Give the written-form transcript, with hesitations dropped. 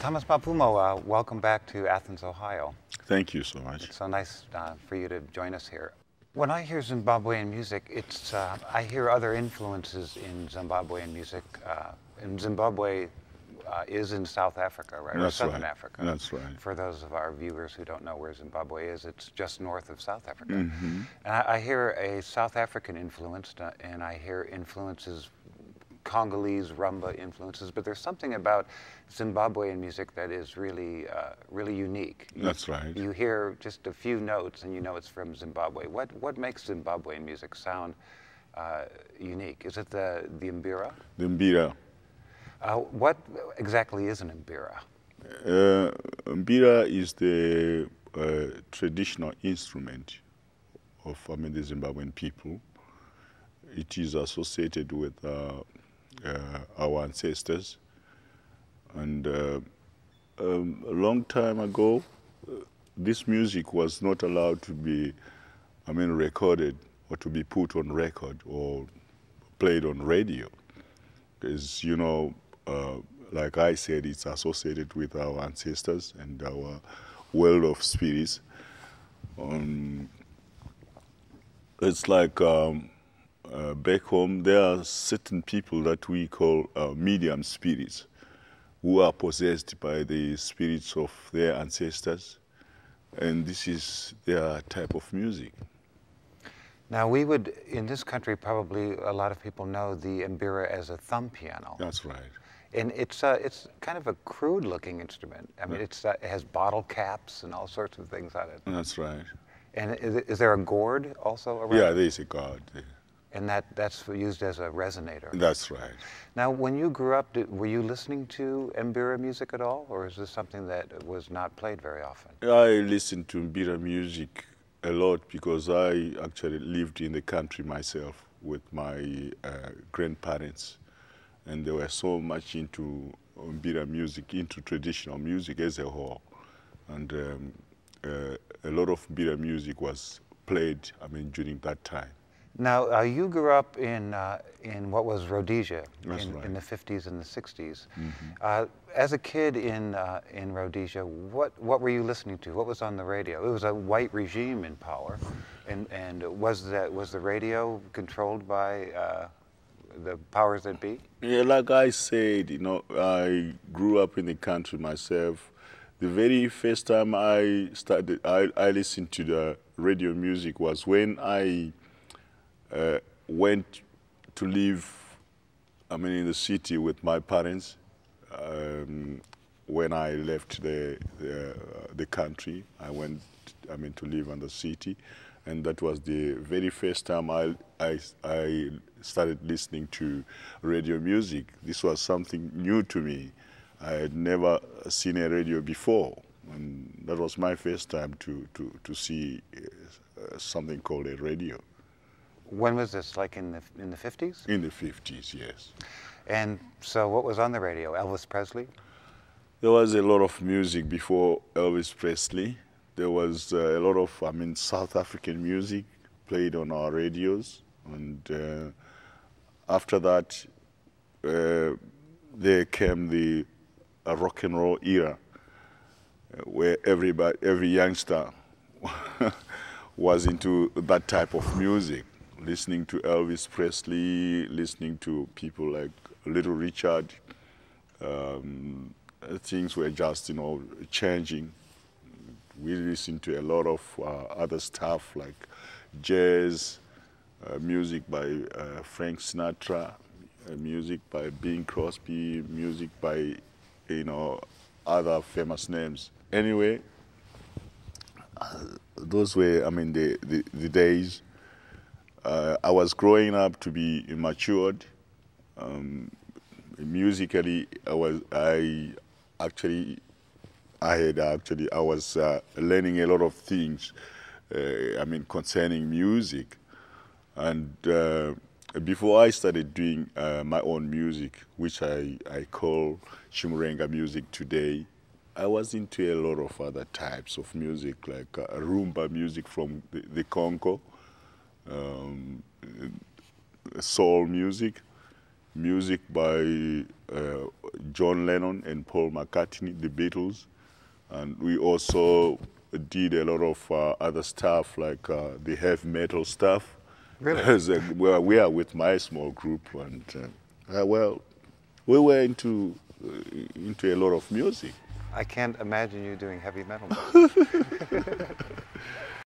Thomas Mapfumo, welcome back to Athens, Ohio. Thank you so much. It's so nice for you to join us here. When I hear Zimbabwean music, I hear other influences in Zimbabwean music. And Zimbabwe is in South Africa, right? That's or Southern right. Africa. That's right. For those of our viewers who don't know where Zimbabwe is, it's just north of South Africa. Mm-hmm. And I hear a South African influence, and I hear influences, Congolese rumba influences, but there's something about Zimbabwean music that is really, really unique. That's right. You hear just a few notes and you know it's from Zimbabwe. What makes Zimbabwean music sound unique? Is it the mbira? The mbira. What exactly is an mbira? Mbira is the traditional instrument of the Zimbabwean people. It is associated with our ancestors, and a long time ago this music was not allowed to be recorded or to be put on record or played on radio, because like I said, it's associated with our ancestors and our world of spirits. It's like back home, there are certain people that we call medium spirits who are possessed by the spirits of their ancestors, and this is their type of music. Now, we would, in this country, probably a lot of people know the mbira as a thumb piano. That's right. And it's kind of a crude-looking instrument. I mean, it has bottle caps and all sorts of things on it. That's right. And is there a gourd also around? Yeah, there's a gourd there. And that's used as a resonator. That's right. Now, when you grew up, were you listening to mbira music at all, or is this something that was not played very often? I listened to mbira music a lot because I actually lived in the country myself with my grandparents, and they were so much into mbira music, into traditional music as a whole, and a lot of mbira music was played, during that time. Now, you grew up in what was Rhodesia in the 50s and the 60s. Mm-hmm. As a kid in Rhodesia, what were you listening to? What was on the radio? It was a white regime in power, and was the radio controlled by the powers that be? Yeah, like I said, I grew up in the country myself. The very first time I listened to the radio music was when I went to live, in the city with my parents. When I left the country, I went, to live in the city, and that was the very first time I started listening to radio music. This was something new to me. I had never seen a radio before, and that was my first time to see something called a radio. When was this? Like in the 50s? In the 50s, yes. And so, what was on the radio? Elvis Presley? There was a lot of music before Elvis Presley. There was a lot of, South African music played on our radios, and after that, there came the rock and roll era, where every youngster was into that type of music, listening to Elvis Presley, listening to people like Little Richard. Things were just, changing. We listened to a lot of other stuff like jazz, music by Frank Sinatra, music by Bing Crosby, music by, other famous names. Anyway, those were, the days. I was growing up to be matured. Musically, I was learning a lot of things, concerning music. And before I started doing my own music, which I call Chimurenga music today, I was into a lot of other types of music, like rumba music from the Congo, soul music, music by John Lennon and Paul McCartney, the Beatles. And we also did a lot of other stuff, like the heavy metal stuff. Really? Well, we are with my small group, and well, we were into a lot of music. I can't imagine you doing heavy metal.